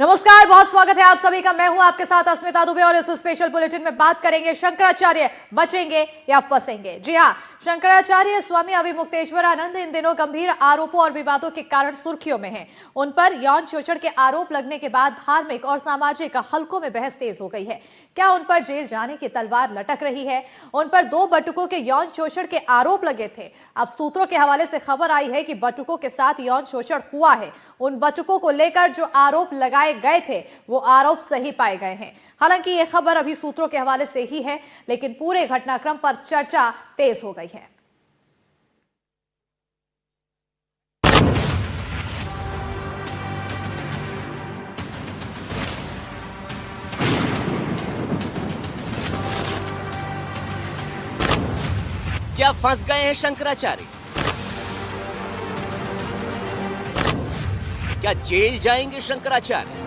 नमस्कार, बहुत स्वागत है आप सभी का। मैं हूं आपके साथ अस्मिता दुबे और इस स्पेशल बुलेटिन में बात करेंगे शंकराचार्य बचेंगे या फंसेंगे। जी हां, शंकराचार्य स्वामी अविमुक्तेश्वरानंद इन दिनों गंभीर आरोपों और विवादों के कारण सुर्खियों में हैं। उन पर यौन शोषण के आरोप लगने के बाद धार्मिक और सामाजिक हलकों में बहस तेज हो गई है। क्या उन पर जेल जाने की तलवार लटक रही है? उन पर 2 बटुकों के यौन शोषण के आरोप लगे थे। अब सूत्रों के हवाले से खबर आई है कि बटुकों के साथ यौन शोषण हुआ है। उन बटुकों को लेकर जो आरोप लगाए गए थे वो आरोप सही पाए गए हैं। हालांकि यह खबर अभी सूत्रों के हवाले से ही है, लेकिन पूरे घटनाक्रम पर चर्चा तेज हो गई है। क्या फंस गए हैं शंकराचार्य? क्या जेल जाएंगे शंकराचार्य?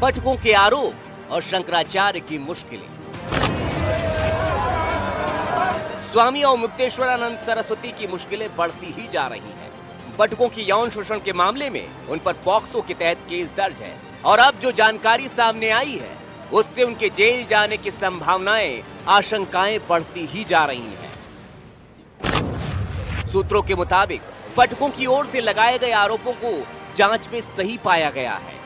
बटुकों के आरोप और शंकराचार्य की मुश्किलें। स्वामी अवमुक्तेश्वरानंद सरस्वती की मुश्किलें बढ़ती ही जा रही हैं। बटुकों की यौन शोषण के मामले में उन पर पॉक्सो के तहत केस दर्ज है और अब जो जानकारी सामने आई है उससे उनके जेल जाने की संभावनाएं, आशंकाएं बढ़ती ही जा रही हैं। सूत्रों के मुताबिक बटुकों की ओर से लगाए गए आरोपों को जांच में सही पाया गया है।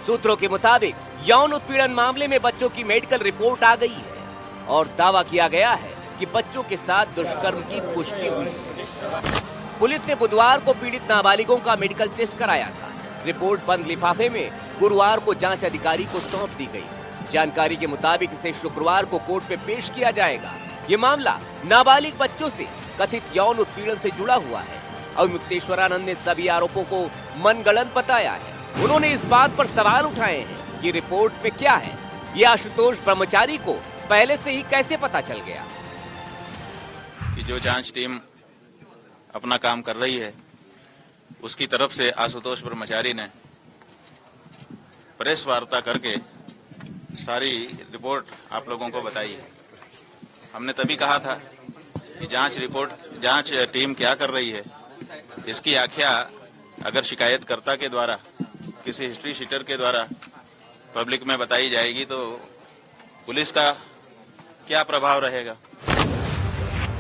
सूत्रों के मुताबिक यौन उत्पीड़न मामले में बच्चों की मेडिकल रिपोर्ट आ गई है और दावा किया गया है कि बच्चों के साथ दुष्कर्म की पुष्टि हुई है। पुलिस ने बुधवार को पीड़ित नाबालिगों का मेडिकल टेस्ट कराया था। रिपोर्ट बंद लिफाफे में गुरुवार को जांच अधिकारी को सौंप दी गई। जानकारी के मुताबिक इसे शुक्रवार को कोर्ट में पेश किया जाएगा। ये मामला नाबालिग बच्चों से कथित यौन उत्पीड़न से जुड़ा हुआ है। अवमुक्तेश्वरानंद ने सभी आरोपों को मनगढ़ंत बताया है। उन्होंने इस बात पर सवाल उठाए हैं कि रिपोर्ट में क्या है, ये आशुतोष ब्रह्मचारी को पहले से ही कैसे पता चल गया। कि जो जांच टीम अपना काम कर रही है उसकी तरफ से आशुतोष ब्रह्मचारी ने प्रेस वार्ता करके सारी रिपोर्ट आप लोगों को बताई है। हमने तभी कहा था कि जांच टीम क्या कर रही है, इसकी आख्या अगर शिकायतकर्ता के द्वारा, किसी हिस्ट्री शीटर के द्वारा पब्लिक में बताई जाएगी तो पुलिस का क्या प्रभाव रहेगा।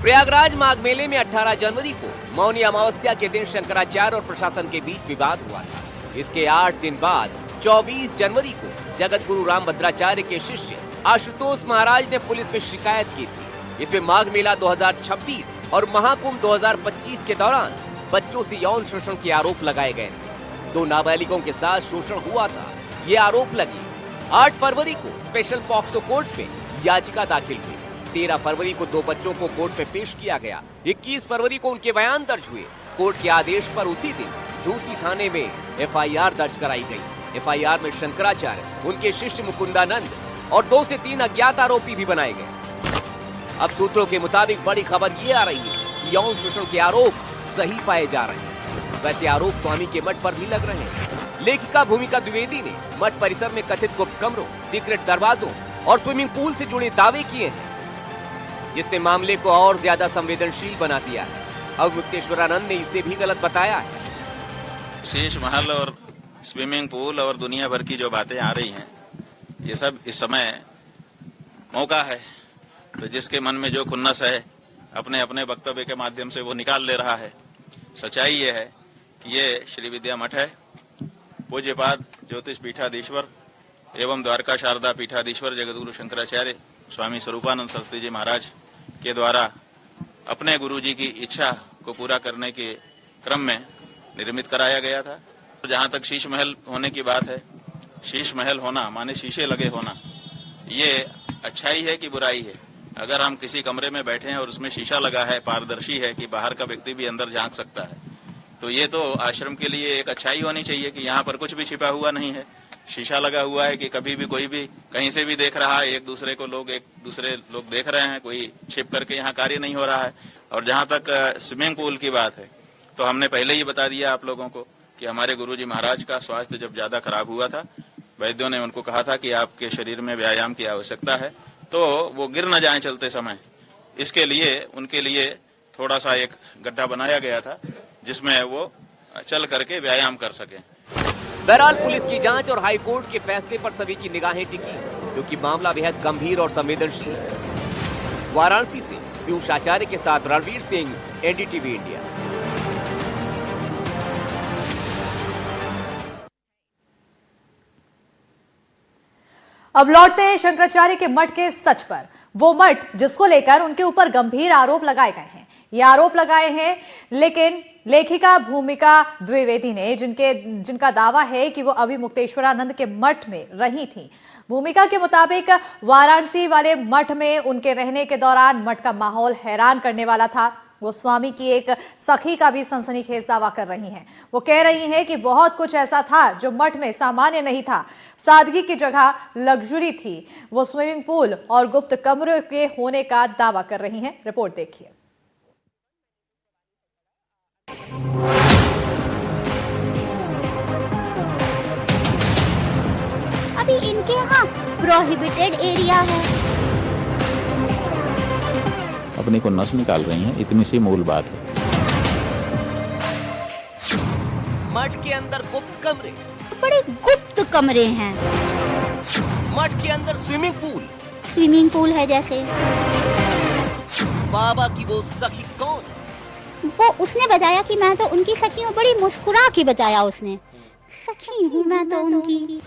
प्रयागराज माघ मेले में 18 जनवरी को मौनी अमावस्या के दिन शंकराचार्य और प्रशासन के बीच विवाद हुआ था। इसके 8 दिन बाद 24 जनवरी को जगत गुरु रामभद्राचार्य के शिष्य आशुतोष महाराज ने पुलिस में शिकायत की थी। इसमें माघ मेला 2026 और महाकुंभ 2025 के दौरान बच्चों से यौन शोषण के आरोप लगाए गए थे। 2 नाबालिगों के साथ शोषण हुआ था, ये आरोप लगे। 8 फरवरी को स्पेशल पॉक्सो कोर्ट में याचिका दाखिल हुई। 13 फरवरी को 2 बच्चों को कोर्ट में पेश किया गया। 21 फरवरी को उनके बयान दर्ज हुए। कोर्ट के आदेश पर उसी दिन झूसी थाने में FIR दर्ज कराई गई। FIR में शंकराचार्य, उनके शिष्य मुकुंदानंद और 2 से 3 अज्ञात आरोपी भी बनाए गए। अब सूत्रों के मुताबिक बड़ी खबर ये आ रही है कि यौन शोषण के आरोप सही पाए जा रहे हैं। वैसे आरोप स्वामी के मठ पर भी लग रहे हैं। लेखिका भूमिका द्विवेदी ने मठ परिसर में कथित गुप्त कमरों, सीक्रेट दरवाजों और स्विमिंग पूल से जुड़े दावे किए हैं, जिसने मामले को और ज्यादा संवेदनशील बना दिया है। अवमुक्तेश्वरानंद ने इसे भी गलत बताया है। शीश महल और स्विमिंग पूल और दुनिया भर की जो बातें आ रही हैं, ये सब इस समय मौका है तो जिसके मन में जो खुन्नस है अपने अपने वक्तव्य के माध्यम से वो निकाल ले रहा है। सच्चाई ये है कि ये श्री विद्या मठ है। पूज्यपाद ज्योतिष पीठाधीश्वर एवं द्वारका शारदा पीठाधीश्वर जगतगुरु शंकराचार्य स्वामी स्वरूपानंद सरस्वती जी महाराज के द्वारा अपने गुरु जी की इच्छा को पूरा करने के क्रम में निर्मित कराया गया था। तो जहाँ तक शीश महल होने की बात है, शीश महल होना माने शीशे लगे होना, ये अच्छाई है कि बुराई है। अगर हम किसी कमरे में बैठे हैं और उसमें शीशा लगा है, पारदर्शी है कि बाहर का व्यक्ति भी अंदर झांक सकता है, तो ये तो आश्रम के लिए एक अच्छाई होनी चाहिए कि यहाँ पर कुछ भी छिपा हुआ नहीं है। शीशा लगा हुआ है कि कभी भी कोई भी कहीं से भी देख रहा है, एक दूसरे लोग देख रहे हैं, कोई छिप करके यहाँ कार्य नहीं हो रहा है। और जहाँ तक स्विमिंग पूल की बात है तो हमने पहले ही बता दिया आप लोगों को कि हमारे गुरुजी महाराज का स्वास्थ्य जब ज्यादा खराब हुआ था, वैद्यों ने उनको कहा था कि आपके शरीर में व्यायाम की आवश्यकता है, तो वो गिर न जाएं चलते समय। इसके लिए उनके लिए थोड़ा सा एक गड्ढा बनाया गया था जिसमें वो चल करके व्यायाम कर सकें। बहरहाल पुलिस की जांच और हाई कोर्ट के फैसले पर सभी की निगाहें टिकी, क्योंकि मामला बेहद गंभीर और संवेदनशील है। वाराणसी से पीयूष आचार्य के साथ रणवीर सिंह, एनडीटीवी इंडिया। अब लौटते हैं शंकराचार्य के मठ के सच पर। वो मठ जिसको लेकर उनके ऊपर गंभीर आरोप लगाए गए हैं। ये आरोप लगाए हैं लेकिन लेखिका भूमिका द्विवेदी ने, जिनका दावा है कि वो अविमुक्तेश्वरानंद के मठ में रही थी। भूमिका के मुताबिक वाराणसी वाले मठ में उनके रहने के दौरान मठ का माहौल हैरान करने वाला था। वो स्वामी की एक सखी का भी सनसनीखेज दावा कर रही हैं। वो कह रही हैं कि बहुत कुछ ऐसा था जो मठ में सामान्य नहीं था, सादगी की जगह लग्जरी थी। वो स्विमिंग पूल और गुप्त कमरे के होने का दावा कर रही हैं। रिपोर्ट देखिए। अभी इनके यहाँ प्रोहिबिटेड एरिया है। अपने को नस निकाल रही हैं, इतनी सी मूल बात है। मठ के अंदर गुप्त कमरे, बड़े गुप्त कमरे हैं। मठ के अंदर स्विमिंग पूल है जैसे। बाबा की वो सखी कौन? वो उसने बताया कि मैं तो उनकी सखी हूँ। बड़ी मुस्कुरा के बताया उसने, सखी हूँ मैं तो उनकी।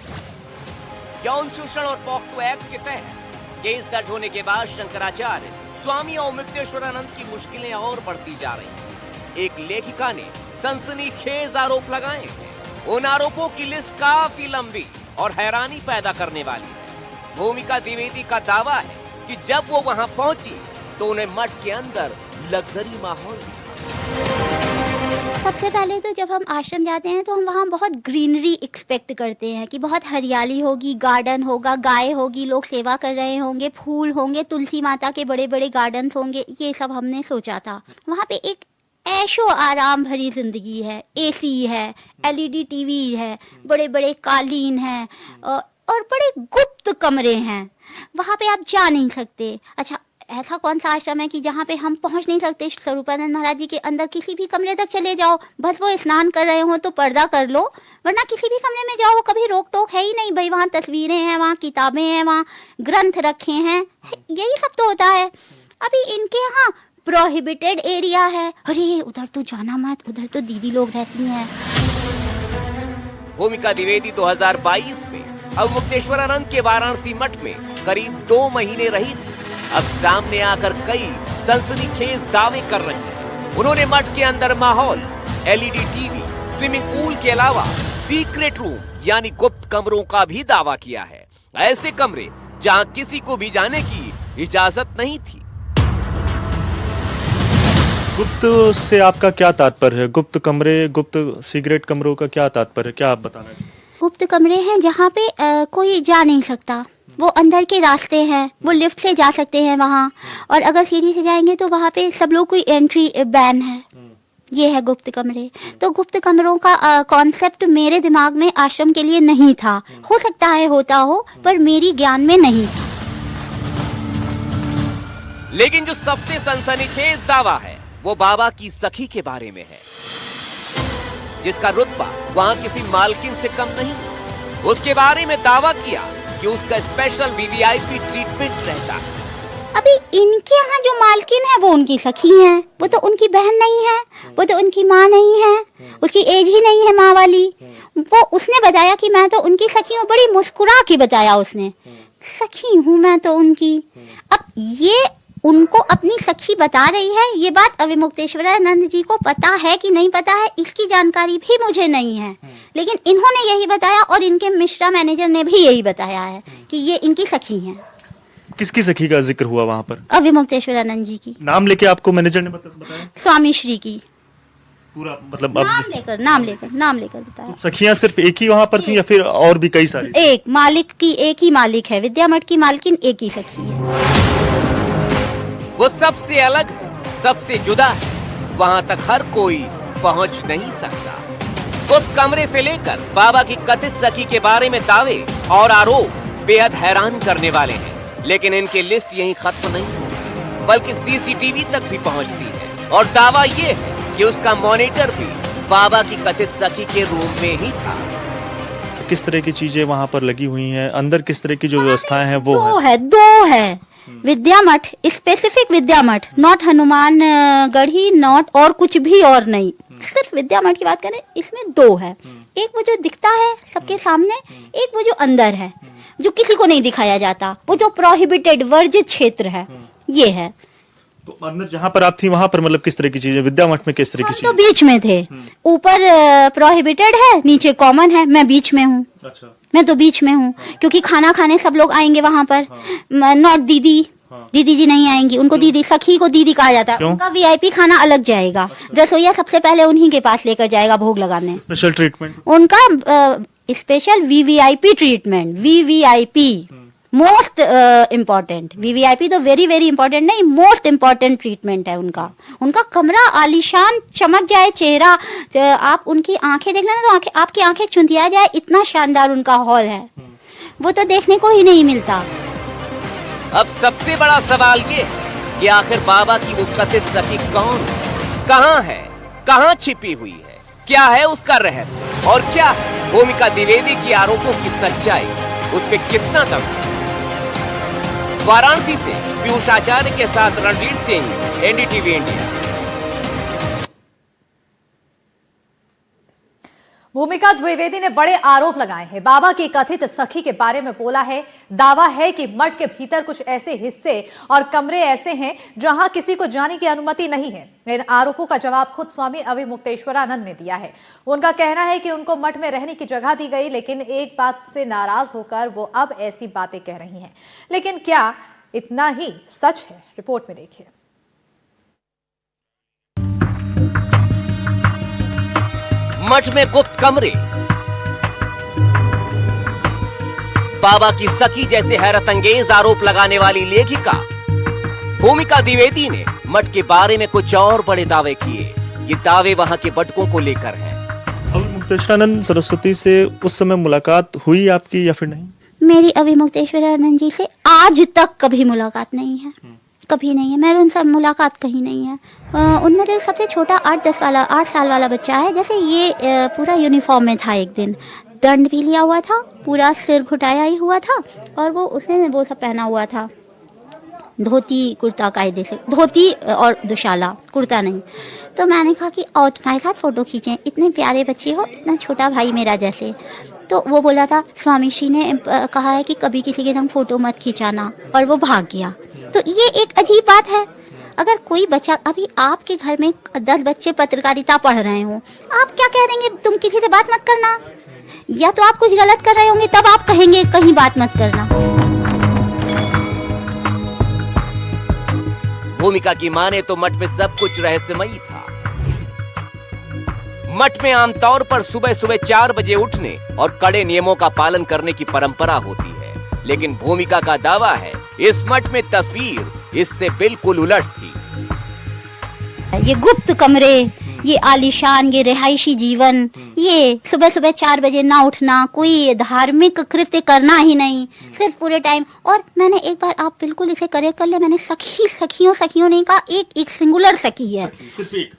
यौन शोषण और पॉक्सो एक्ट के तहत केस दर्ज होने के बाद शंकराचार्य, स्वामी अविमुक्तेश्वरानंद की मुश्किलें और बढ़ती जा रही हैं। एक लेखिका ने सनसनीखेज आरोप लगाए हैं। उन आरोपों की लिस्ट काफी लंबी और हैरानी पैदा करने वाली है। भूमिका द्विवेदी का दावा है कि जब वो वहां पहुंची तो उन्हें मठ के अंदर लग्जरी माहौल दिखा। सबसे पहले तो जब हम आश्रम जाते हैं तो हम वहाँ बहुत ग्रीनरी एक्सपेक्ट करते हैं कि बहुत हरियाली होगी, गार्डन होगा, गाय होगी, लोग सेवा कर रहे होंगे, फूल होंगे, तुलसी माता के बड़े बड़े गार्डन्स होंगे। ये सब हमने सोचा था। वहाँ पे एक ऐशो आराम भरी जिंदगी है। एसी है, एलईडी टीवी है, बड़े बड़े कालीन हैं और बड़े गुप्त कमरे हैं। वहाँ पे आप जा नहीं सकते। अच्छा, ऐसा कौन सा आश्रम है कि जहाँ पे हम पहुँच नहीं सकते? स्वरूपानंद महाराज जी के अंदर किसी भी कमरे तक चले जाओ, बस वो स्नान कर रहे हो तो पर्दा कर लो, वरना किसी भी कमरे में जाओ कभी रोक टोक है ही नहीं। भाई वहाँ तस्वीरें हैं, वहाँ किताबें हैं, वहाँ ग्रंथ रखे हैं, यही सब तो होता है। अभी इनके यहाँ प्रोहिबिटेड एरिया है। अरे उधर तो जाना मत, उधर तो दीदी लोग रहती हैं। भूमिका द्विवेदी 2022 में अविमुक्तेश्वरानंद के वाराणसी मठ में करीब 2 महीने रही थी। अब सामने आकर कई सनसनीखेज दावे कर रही हैं। उन्होंने मठ के अंदर माहौल, एलईडी टीवी, स्विमिंग पूल के अलावा सीक्रेट रूम यानी गुप्त कमरों का भी दावा किया है। ऐसे कमरे जहां किसी को भी जाने की इजाजत नहीं थी। गुप्त से आपका क्या तात्पर्य है? गुप्त कमरे, गुप्त सीक्रेट कमरों का क्या तात्पर्य है? क्या आप बताना चाहिए? गुप्त कमरे हैं जहाँ पे कोई जा नहीं सकता। वो अंदर के रास्ते हैं, वो लिफ्ट से जा सकते हैं वहाँ, और अगर सीढ़ी से जाएंगे तो वहाँ पे सब लोग कोई एंट्री बैन है। ये है गुप्त कमरे। तो गुप्त कमरों का कॉन्सेप्ट मेरे दिमाग में आश्रम के लिए नहीं था। हो सकता है होता हो, पर मेरी ज्ञान में नहीं था। लेकिन जो सबसे सनसनीखेज दावा है वो बाबा की सखी के बारे में है, जिसका रुतबा वहाँ किसी मालकिन से कम नहीं। उसके बारे में दावा किया कि उसका स्पेशल वीवीआईपी ट्रीटमेंट रहता है। अभी इनके यहाँ जो मालकिन है वो उनकी सखी है। वो तो उनकी बहन नहीं है, वो तो उनकी माँ नहीं है, उसकी एज ही नहीं है माँ वाली। वो उसने बताया कि मैं तो उनकी सखी हूँ। बड़ी मुस्कुरा के बताया उसने, सखी हूँ मैं तो उनकी। अब ये उनको अपनी सखी बता रही है। ये बात अविमुक्तेश्वरानंद जी को पता है कि नहीं पता है, इसकी जानकारी भी मुझे नहीं है, लेकिन इन्होंने यही बताया और इनके मिश्रा मैनेजर ने भी यही बताया है कि ये इनकी सखी हैं। किसकी सखी का जिक्र हुआ वहाँ पर? अविमुक्तेश्वरानंद जी की। नाम लेके आपको मैनेजर ने बताया? स्वामी श्री की पूरा मतलब नाम लेकर बताया। सखियां सिर्फ एक ही वहाँ पर थी या फिर और भी कई सारी? एक मालिक की एक ही मालिक है, विद्या मठ की मालकिन एक ही सखी है। वो सबसे अलग है, सबसे जुदा है, वहां तक हर कोई पहुंच नहीं सकता। गुप्त कमरे से लेकर बाबा की कथित सखी के बारे में दावे और आरोप बेहद हैरान करने वाले हैं। लेकिन इनकी लिस्ट यहीं खत्म नहीं होती, बल्कि सीसीटीवी तक भी पहुंचती है। और दावा ये है कि उसका मॉनिटर भी बाबा की कथित सखी के रूम में ही था। किस तरह की चीजें वहां पर लगी हुई हैं, अंदर किस तरह की जो व्यवस्थाएं हैं वो है? दो है विद्या मठ, स्पेसिफिक विद्या मठ, नॉट हनुमान गढ़ी, नॉट और कुछ भी और नहीं, सिर्फ विद्या मठ की बात करें इसमें दो है। एक वो जो दिखता है सबके सामने, एक वो जो अंदर है जो किसी को नहीं दिखाया जाता, वो जो प्रोहिबिटेड वर्जित क्षेत्र है, ये है। तो अंदर जहां पर आप थी वहां पर मतलब किस तरह की चीजें, विद्या मठ में किस तरह की हम तो चीजें? बीच में थे, ऊपर प्रोहिबिटेड है, नीचे कॉमन है, मैं बीच में हूँ। अच्छा। मैं तो बीच में हूँ क्योंकि खाना खाने सब लोग आएंगे वहां पर, नॉट दीदी, दीदी जी नहीं आएंगी, उनको दीदी, सखी को दीदी कहा जाता है। क्यों? उनका वीआईपी खाना अलग जाएगा, रसोईया सबसे पहले उन्हीं के पास लेकर जाएगा भोग लगाने। स्पेशल ट्रीटमेंट उनका special VVIP treatment, VVIP most important, VVIP तो वेरी वेरी इंपॉर्टेंट नहीं, मोस्ट इम्पोर्टेंट ट्रीटमेंट है उनका। उनका कमरा आलीशान, चमक जाए चेहरा, आप उनकी आंखें देख लेना तो आंखें, आपकी आंखें चुंधिया जाए, इतना शानदार उनका हॉल है, वो तो देखने को ही नहीं मिलता। अब सबसे बड़ा सवाल ये कि आखिर बाबा की वो कथित सखी कौन, कहाँ है, कहाँ छिपी हुई है, क्या है उसका रहस्य और क्या है भूमिका द्विवेदी की आरोपों की सच्चाई, उस पे कितना दम है? वाराणसी से पीयूष आचार्य के साथ रणवीर सिंह, एनडीटीवी इंडिया। भूमिका द्विवेदी ने बड़े आरोप लगाए हैं, बाबा की कथित सखी के बारे में बोला है। दावा है कि मठ के भीतर कुछ ऐसे हिस्से और कमरे ऐसे हैं जहां किसी को जाने की अनुमति नहीं है। इन आरोपों का जवाब खुद स्वामी अविमुक्तेश्वरानंद ने दिया है। उनका कहना है कि उनको मठ में रहने की जगह दी गई, लेकिन एक बात से नाराज होकर वो अब ऐसी बातें कह रही हैं। लेकिन क्या इतना ही सच है? रिपोर्ट में देखिए। मठ में गुप्त कमरे, बाबा की सखी जैसे हैरत अंगेज आरोप लगाने वाली लेखिका भूमिका द्विवेदी ने मठ के बारे में कुछ और बड़े दावे किए। ये दावे वहां के बटकों को लेकर हैं। अविमुक्तेश्वरानंद सरस्वती से उस समय मुलाकात हुई आपकी या फिर नहीं? मेरी अविमुक्तेश्वरानंद जी से आज तक कभी मुलाकात नहीं है, कभी नहीं है। मेरे उनसे मुलाकात कहीं नहीं है। उनमें जो सबसे छोटा 8 साल वाला बच्चा है, जैसे ये पूरा यूनिफॉर्म में था, एक दिन दंड भी लिया हुआ था, पूरा सिर घुटाया ही हुआ था, और वो उसने वो सब पहना हुआ था, धोती कुर्ता, कायदे से धोती और दुशाला, कुर्ता नहीं। तो मैंने कहा कि और तुम्हारे साथ फ़ोटो खींचें, इतने प्यारे बच्चे हो, इतना छोटा भाई मेरा जैसे। तो वो बोला था स्वामी जी ने कहा है कि कभी किसी के संग फ़ोटो मत खींचाना, और वो भाग गया। तो ये एक अजीब बात है। अगर कोई बच्चा, अभी आपके घर में 10 बच्चे पत्रकारिता पढ़ रहे हो, आप क्या कह देंगे, तुम किसी से बात मत करना, या तो आप कुछ गलत कर रहे होंगे तब आप कहेंगे कहीं बात मत करना। भूमिका की माने तो मठ में सब कुछ रहस्यमयी था। मठ में आमतौर पर सुबह सुबह 4 बजे उठने और कड़े नियमों का पालन करने की परंपरा होती है, लेकिन भूमिका का दावा है इस मठ में तस्वीर इससे बिल्कुल उलट थी। ये गुप्त कमरे, ये आलीशान, ये रिहायशी जीवन, ये सुबह सुबह 4 बजे ना उठना, कोई धार्मिक कृत्य करना ही नहीं, सिर्फ पूरे टाइम। और मैंने एक बार, आप बिल्कुल इसे करेक्ट कर ले, मैंने सखियों नहीं कहा, एक सिंगुलर सखी है,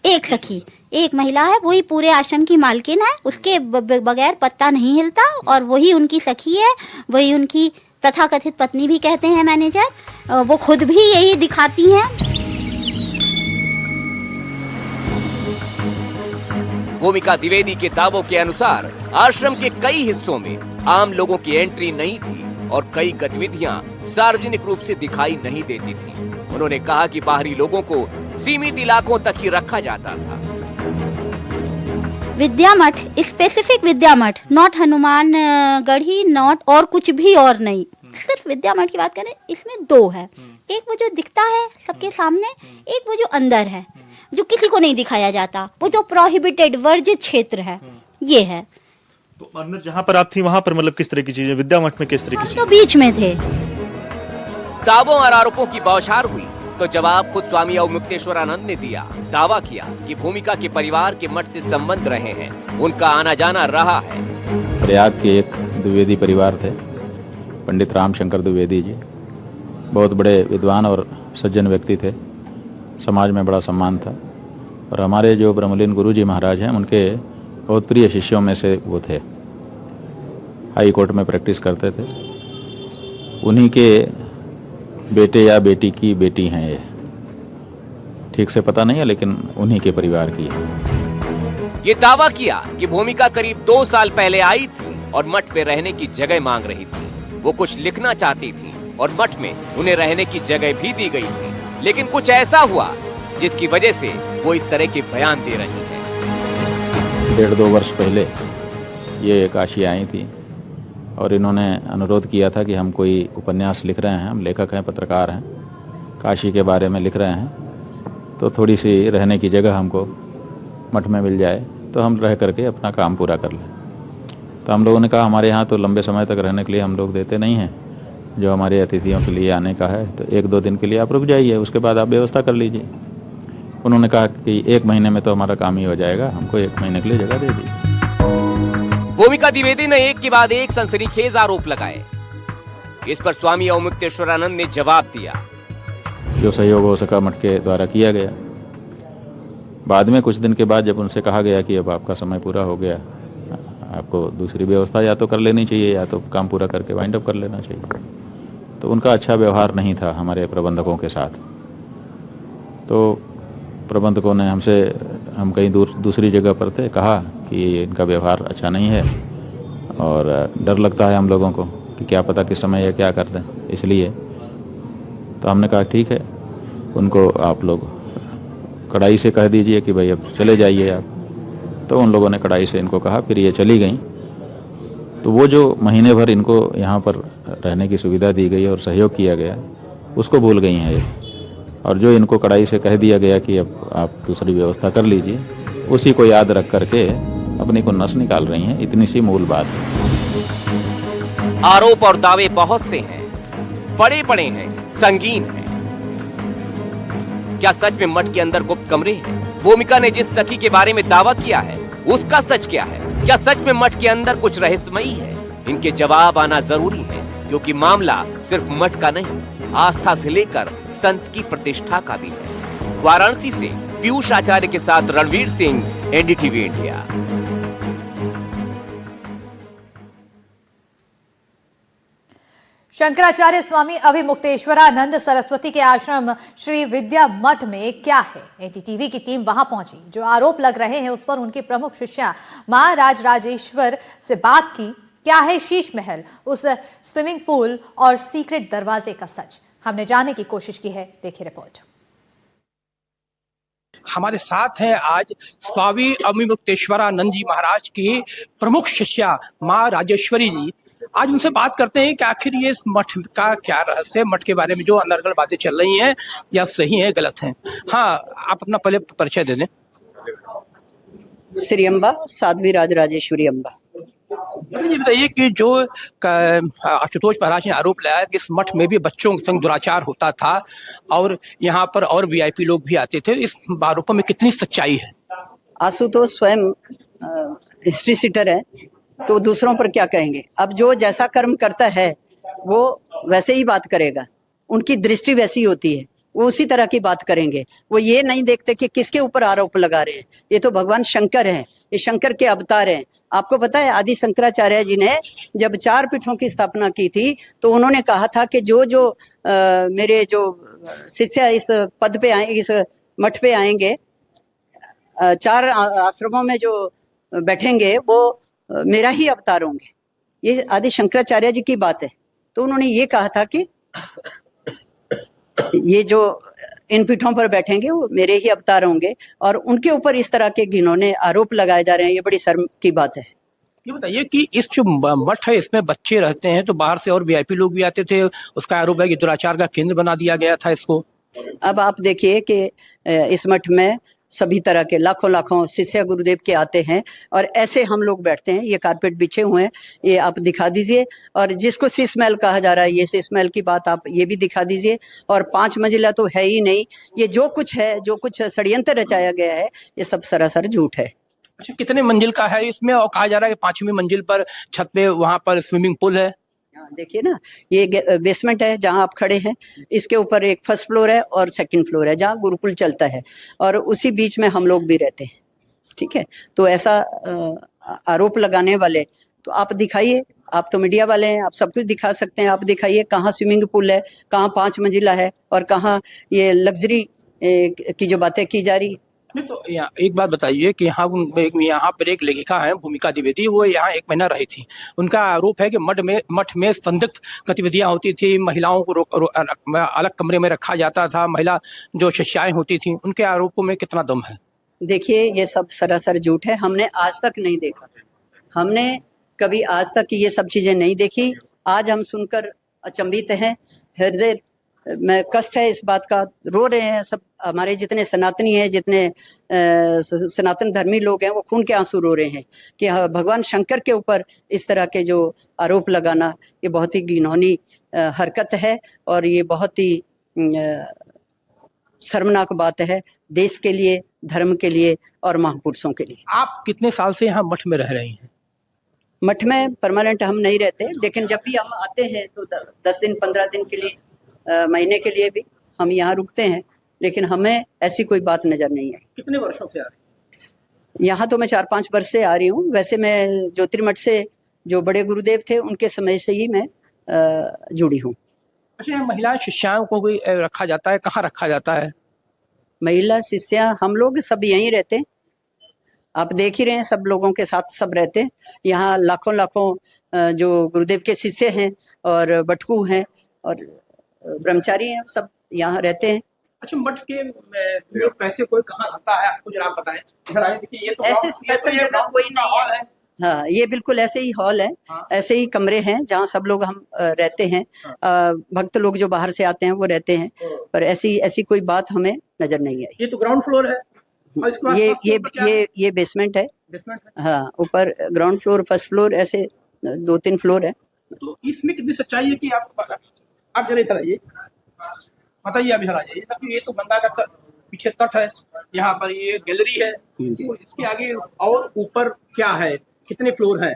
एक सखी, एक महिला है, वही पूरे आश्रम की मालकिन है, उसके बगैर पत्ता नहीं हिलता, और वही उनकी सखी है, वही उनकी तथाकथित पत्नी भी कहते हैं मैनेजर, वो खुद भी यही दिखाती हैं। भूमिका द्विवेदी के दावों के अनुसार आश्रम के कई हिस्सों में आम लोगों की एंट्री नहीं थी और कई गतिविधियां सार्वजनिक रूप से दिखाई नहीं देती थी। उन्होंने कहा कि बाहरी लोगों को सीमित इलाकों तक ही रखा जाता था। विद्या मठ, स्पेसिफिक विद्या मठ, नॉट हनुमान गढ़ी, नॉट और कुछ भी और नहीं, सिर्फ विद्या मठ की बात करें इसमें दो है। एक वो जो दिखता है सबके सामने, एक वो जो अंदर है जो किसी को नहीं दिखाया जाता, वो जो प्रोहिबिटेड वर्जित क्षेत्र है, ये है। तो अंदर जहां पर आप थी वहां पर मतलब किस तरह की चीजें, विद्या मठ में किस तरह की हम चीजें? तो बीच में थे। दावों और आरोपों की बौछार हुई तो जवाब खुद स्वामी अविमुक्तेश्वरानंद ने दिया। दावा किया कि भूमिका के परिवार के मठ से संबंध रहे हैं, उनका आना जाना रहा है। प्रयाग के एक द्विवेदी परिवार थे, पंडित रामशंकर द्विवेदी जी, बहुत बड़े विद्वान और सज्जन व्यक्ति थे, समाज में बड़ा सम्मान था। और हमारे जो ब्रह्मलीन गुरुजी महाराज हैं उनके बहुत प्रिय शिष्यों में से वो थे। हाई कोर्ट में प्रैक्टिस करते थे। उन्हीं के बेटे या बेटी की बेटी हैं ये, ठीक से पता नहीं है, लेकिन उन्हीं के परिवार की है। ये दावा किया कि भूमिका करीब 2 साल पहले आई थी और मठ में रहने की जगह मांग रही थी। वो कुछ लिखना चाहती थी और मठ में उन्हें रहने की जगह भी दी गई थी, लेकिन कुछ ऐसा हुआ जिसकी वजह से वो इस तरह के बयान दे रही हैं। 1.5-2 वर्ष पहले ये काशी आई थी और इन्होंने अनुरोध किया था कि हम कोई उपन्यास लिख रहे हैं, हम लेखक हैं, पत्रकार हैं, काशी के बारे में लिख रहे हैं, तो थोड़ी सी रहने की जगह हमको मठ में मिल जाए तो हम रह करके अपना काम पूरा कर लें। तो हम लोगों ने कहा हमारे यहाँ तो लंबे समय तक रहने के लिए हम लोग देते नहीं हैं, जो हमारे अतिथियों के लिए आने का है तो 1-2 दिन के लिए आप रुक जाइए, उसके बाद आप व्यवस्था कर लीजिए। उन्होंने कहा कि 1 महीने में तो हमारा काम ही हो जाएगा, हमको 1 महीने के लिए जगह दे दी। भूमिका द्विवेदी ने एक के बाद एक सनसनीखेज आरोप लगाए। इस पर स्वामी अवमुक्तेश्वरानंद ने जवाब दिया। जो सहयोग हो सका मठ के द्वारा किया गया। बाद में कुछ दिन के बाद जब उनसे कहा गया कि अब आपका समय पूरा हो गया, आपको दूसरी व्यवस्था या तो कर लेनी चाहिए या तो काम पूरा करके वाइंड अप कर लेना चाहिए, तो उनका अच्छा व्यवहार नहीं था हमारे प्रबंधकों के साथ। तो प्रबंधकों ने हमसे, हम कहीं दूसरी जगह पर थे, कहा कि इनका व्यवहार अच्छा नहीं है और डर लगता है हम लोगों को कि क्या पता किस समय ये क्या कर दें, इसलिए तो हमने कहा ठीक है, उनको आप लोग कड़ाई से कह दीजिए कि भाई अब चले जाइए आप। तो उन लोगों ने कड़ाई से इनको कहा, फिर ये चली गई। तो वो जो महीने भर इनको यहाँ पर रहने की सुविधा दी गई और सहयोग किया गया, उसको भूल गई हैं ये। और जो इनको कड़ाई से कह दिया गया कि अब आप दूसरी व्यवस्था कर लीजिए, उसी को याद रख करके अपनी खुन्नस निकाल रही हैं। इतनी सी मूल बात है। आरोप और दावे बहुत से हैं, बड़े बड़े हैं, संगीन हैं। क्या सच में मठ के अंदर गुप्त कमरे हैं? भूमिका ने जिस सखी के बारे में दावा किया है उसका सच क्या है? क्या सच में मठ के अंदर कुछ रहस्यमयी है? इनके जवाब आना जरूरी है, क्योंकि मामला सिर्फ मठ का नहीं, आस्था से लेकर संत की प्रतिष्ठा का भी है। वाराणसी से पीयूष आचार्य के साथ रणवीर सिंह, एनडीटीवी इंडिया। शंकराचार्य स्वामी अभिमुक्तेश्वरानंद सरस्वती के आश्रम श्री विद्या मठ में क्या है? एनडीटीवी की टीम वहां पहुंची। जो आरोप लग रहे हैं उस पर उनकी प्रमुख शिष्या मां राजराजेश्वर से बात की। क्या है शीश महल, उस स्विमिंग पूल और सीक्रेट दरवाजे का सच? हमने जानने की कोशिश की है, देखिए रिपोर्ट। हमारे साथ हैं आज स्वामी अभिमुक्तेश्वरानंद जी महाराज की प्रमुख शिष्या मां राजेश्वरी जी। आज उनसे बात करते हैं कि आखिर ये इस मठ का क्या रहस्य है, मठ के बारे में जो अनर्गल बातें चल रही हैं या सही है गलत हैं। हाँ, आप अपना पहले परिचय दे दें। श्री अम्बा, साध्वी राजराजेश्वरी अम्बा। ये बताइए कि जो आशुतोष महाराज ने आरोप लगाया कि इस मठ में भी बच्चों के संग दुराचार होता था और यहाँ पर और वीआईपी लोग भी आते थे, इस आरोपों में कितनी सच्चाई है? आशुतोष स्वयं हिस्ट्री सीटर है, तो दूसरों पर क्या कहेंगे। अब जो जैसा कर्म करता है वो वैसे ही बात करेगा, उनकी दृष्टि वैसी होती है, वो उसी तरह की बात करेंगे। वो ये नहीं देखते कि किसके ऊपर आरोप लगा रहे हैं। ये तो भगवान शंकर हैं, ये शंकर के अवतार हैं। आपको पता है आदि शंकराचार्य जी ने जब 4 पीठों की स्थापना की थी तो उन्होंने कहा था कि जो मेरे जो शिष्य इस पद पे आए, इस मठ पे आएंगे, 4 आश्रमों में जो बैठेंगे वो मेरा ही अवतार होंगे। ये आदि शंकराचार्य जी की बात है। तो उन्होंने ये कहा था कि ये जो इन पीठों पर बैठेंगे वो मेरे ही अवतार होंगे, और उनके ऊपर इस तरह के घिनौने आरोप लगाए जा रहे हैं, ये बड़ी शर्म की बात है। ये बताइए कि इस जो मठ है इसमें बच्चे रहते हैं, तो बाहर से और वीआईपी लोग भी आते थे, उसका आरोप है कि दुराचार का केंद्र बना दिया गया था इसको। अब आप देखिए कि इस मठ में सभी तरह के लाखों शिष्य गुरुदेव के आते हैं और ऐसे हम लोग बैठते हैं। ये कारपेट बिछे हुए हैं, ये आप दिखा दीजिए। और जिसको शीश महल कहा जा रहा है, ये शीश महल की बात आप ये भी दिखा दीजिए। और 5 मंजिला तो है ही नहीं। ये जो कुछ है, जो कुछ षड्यंत्र रचाया गया है, ये सब सरासर झूठ है। अच्छा, कितने मंजिल का है इसमें? और कहा जा रहा है कि 5वीं मंजिल पर छत पे वहां पर स्विमिंग पूल है। देखिए ना, ये बेसमेंट है जहाँ आप खड़े हैं, इसके ऊपर एक फर्स्ट फ्लोर है और सेकंड फ्लोर है जहाँ गुरुकुल चलता है, और उसी बीच में हम लोग भी रहते हैं। ठीक है, तो ऐसा आरोप लगाने वाले तो आप दिखाइए, आप तो मीडिया वाले हैं, आप सब कुछ दिखा सकते हैं। आप दिखाइए कहाँ स्विमिंग पूल है, कहाँ 5 मंजिला है, और कहाँ ये लग्जरी की जो बातें की जा रही। नहीं तो एक बात बताइए कि यहाँ पर एक लेखिका है भूमिका द्विवेदी, वो यहाँ 1 महीना रही थी। उनका आरोप है कि मठ में संदिग्ध गतिविधियां होती थी, महिलाओं को अलग कमरे में रखा जाता था, महिला जो शिष्याएं होती थी, उनके आरोपों में कितना दम है? देखिए, ये सब सरासर झूठ है। हमने आज तक नहीं देखा, हमने कभी आज तक ये सब चीजें नहीं देखी। आज हम सुनकर अचंभित हैं, हृदय में कष्ट है इस बात का, रो रहे हैं सब। हमारे जितने सनातनी हैं, जितने सनातन धर्मी लोग हैं, वो खून के आंसू रो रहे हैं कि भगवान शंकर के ऊपर इस तरह के जो आरोप लगाना, ये बहुत ही घिनौनी हरकत है, और ये बहुत ही शर्मनाक बात है देश के लिए, धर्म के लिए और महापुरुषों के लिए। आप कितने साल से यहाँ मठ में रह रही हैं? मठ में परमानेंट हम नहीं रहते, लेकिन जब भी हम आते हैं तो 10 दिन 15 दिन के लिए, महीने के लिए भी हम यहाँ रुकते हैं, लेकिन हमें ऐसी कोई बात नजर नहीं आई। कितने वर्षों से आ रही हैं? यहाँ तो मैं 4-5 वर्ष से आ रही हूँ। वैसे मैं ज्योतिर्मठ से जो बड़े गुरुदेव थे उनके समय से ही मैं जुड़ी हूँ। अच्छा, यहाँ महिला शिष्याओं को भी रखा जाता है, कहाँ रखा जाता है? महिला शिष्या हम लोग सब यहीं रहते हैं, आप देख ही रहे हैं, सब लोगों के साथ सब रहते हैं। यहाँ लाखों लाखों जो गुरुदेव के शिष्य हैं और बटकू हैं और ब्रह्मचारी हैं, सब यहाँ रहते हैं। अच्छा, मठ के लोग कैसे, कोई कहाँ रहता है, आपको जरा आप बताएं। इधर आए, देखिए ये तो ऐसे स्पेशल जगह कोई नहीं है। हाँ, ये बिल्कुल ऐसे ही हॉल है, ऐसे ही कमरे हैं जहाँ सब लोग हम रहते हैं। भक्त लोग जो बाहर से आते हैं वो रहते हैं, पर ऐसी कोई बात हमें नजर नहीं आई। ये तो ग्राउंड फ्लोर है, और इसके बाद ये बेसमेंट है। बेसमेंट है। हाँ, ऊपर ग्राउंड फ्लोर, फर्स्ट फ्लोर, ऐसे 2-3 फ्लोर है। तो इसमें कितनी सच्चाई है कि आप जरा इधर आइए, बताइए, आप इधर आ जाइए। ये तो गंगा का पीछे तट है, यहाँ पर ये गैलरी है, तो इसके आगे और ऊपर क्या है, कितने फ्लोर हैं?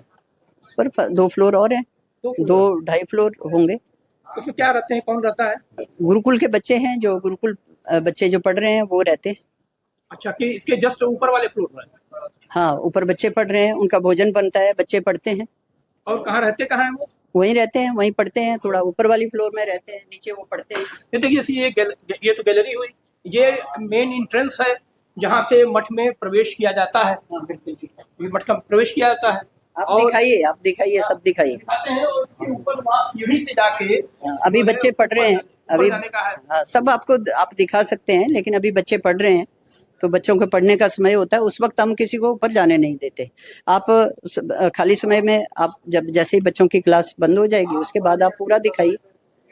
पर 2 फ्लोर और हैं, 2-2.5 फ्लोर होंगे। तो क्या रहते हैं, कौन रहता है? गुरुकुल के बच्चे हैं, जो गुरुकुल बच्चे जो पढ़ रहे हैं वो रहते हैं। अच्छा, कि इसके जस्ट ऊपर वाले फ्लोर पर? हाँ, ऊपर बच्चे पढ़ रहे हैं, उनका भोजन बनता है, बच्चे पढ़ते हैं। और कहाँ रहते, कहाँ है वो? वहीं रहते हैं, वहीं पढ़ते हैं। थोड़ा ऊपर वाली फ्लोर में रहते हैं, नीचे वो पढ़ते हैं। ये देखिए, ये तो गैलरी हुई, ये मेन एंट्रेंस है जहाँ से मठ में प्रवेश किया जाता है। ये मठ का प्रवेश किया जाता है। आप दिखाइए, सब दिखाइए। उसके ऊपर सीढ़ी से जाके अभी बच्चे पढ़ रहे हैं, अभी हाँ, सब आपको आप दिखा सकते हैं, लेकिन अभी बच्चे पढ़ रहे हैं, तो बच्चों को पढ़ने का समय होता है, उस वक्त हम किसी को ऊपर जाने नहीं देते। आप खाली समय में, आप जब जैसे ही बच्चों की क्लास बंद हो जाएगी उसके बाद आप पूरा दिखाइए।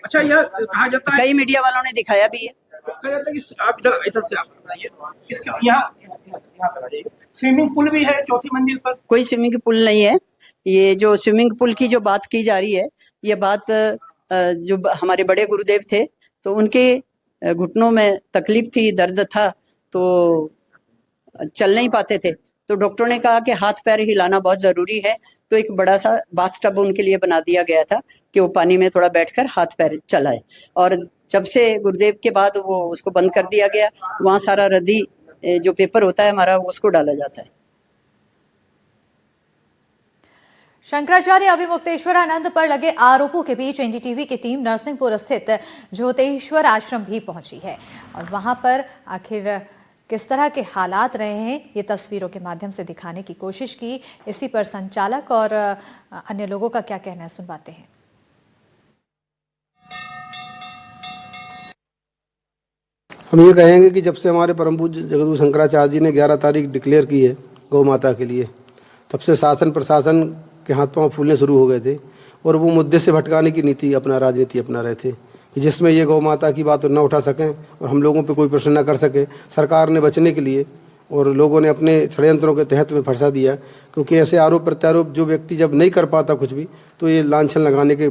अच्छा, यह कहा जाता है, कई मीडिया वालों ने दिखाया भी है। कहा जाता है कि आप इधर से आप बताइए, इसके यहाँ पर आ जाइए। स्विमिंग पूल भी है चौथी मंजिल पर? कोई स्विमिंग पूल नहीं है। ये जो स्विमिंग पूल की जो बात की जा रही है, ये बात जो हमारे बड़े गुरुदेव थे, तो उनके घुटनों में तकलीफ थी, दर्द था, तो चल नहीं पाते थे। तो डॉक्टरों ने कहा कि हाथ पैर हिलाना बहुत जरूरी है, तो एक बड़ा सा बाथ टब उनके लिए बना दिया गया था कि वो पानी में थोड़ा बैठकर हाथ पैर चलाए। और जब से गुरुदेव के बाद वो उसको बंद कर दिया गया, वहाँ सारा रद्दी जो पेपर होता है हमारा, उसको डाला जाता है। शंकराचार्य अभिमुक्तेश्वरानंद पर लगे आरोपों के बीच एनडीटीवी की टीम नरसिंहपुर स्थित ज्योतेश्वर आश्रम भी पहुंची है, और वहां पर आखिर किस तरह के हालात रहे हैं ये तस्वीरों के माध्यम से दिखाने की कोशिश की। इसी पर संचालक और अन्य लोगों का क्या कहना है, सुनवाते हैं। हम ये कहेंगे कि जब से हमारे परम पूज्य जगद्गुरु शंकराचार्य जी ने 11 तारीख डिक्लेयर की है गौ माता के लिए, तब से शासन प्रशासन के हाथ पांव फूलने शुरू हो गए थे, और वो मुद्दे से भटकाने की नीति राजनीति अपना रहे थे कि जिसमें ये गौ माता की बात न उठा सकें और हम लोगों पे कोई प्रश्न न कर सके। सरकार ने बचने के लिए और लोगों ने अपने षड्यंत्रों के तहत में फंसा दिया, क्योंकि ऐसे आरोप प्रत्यारोप जो व्यक्ति जब नहीं कर पाता कुछ भी, तो ये लांछन लगाने के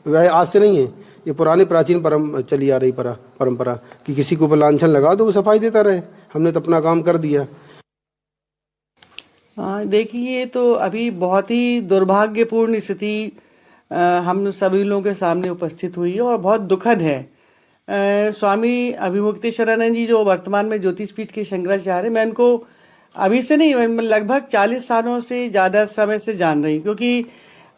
वह आज से नहीं है, ये पुरानी प्राचीन चली आ रही परंपरा कि किसी के ऊपर लांछन लगा दो वो सफाई देता रहे। हमने तो अपना काम कर दिया। देखिए, ये तो अभी बहुत ही दुर्भाग्यपूर्ण स्थिति हम सभी लोगों के सामने उपस्थित हुई है और बहुत दुखद है। स्वामी अभिमुक्तेश्वरानंद जी जो वर्तमान में ज्योतिषपीठ के शंकराचार्य, मैं उनको अभी से नहीं, मैं लगभग 40 सालों से ज़्यादा समय से जान रही हूँ, क्योंकि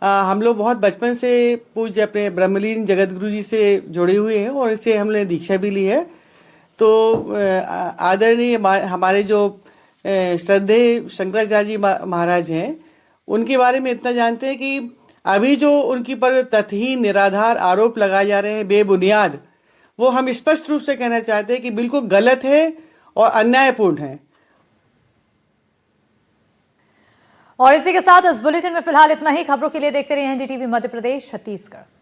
हम लोग बहुत बचपन से पूज्य अपने ब्रह्मलीन जगत गुरु जी से जुड़े हुए हैं और इससे हमने दीक्षा भी ली है। तो आदरणीय हमारे जो श्रद्धेय शंकराचार्य जी महाराज हैं, उनके बारे में इतना जानते हैं कि अभी जो उनकी पर तथहीन निराधार आरोप लगाए जा रहे हैं बेबुनियाद, वो हम स्पष्ट रूप से कहना चाहते हैं कि बिल्कुल गलत है और अन्यायपूर्ण है। और इसी के साथ इस बुलेटिन में फिलहाल इतना ही। खबरों के लिए देखते रहिए एनडीटीवी मध्य प्रदेश छत्तीसगढ़।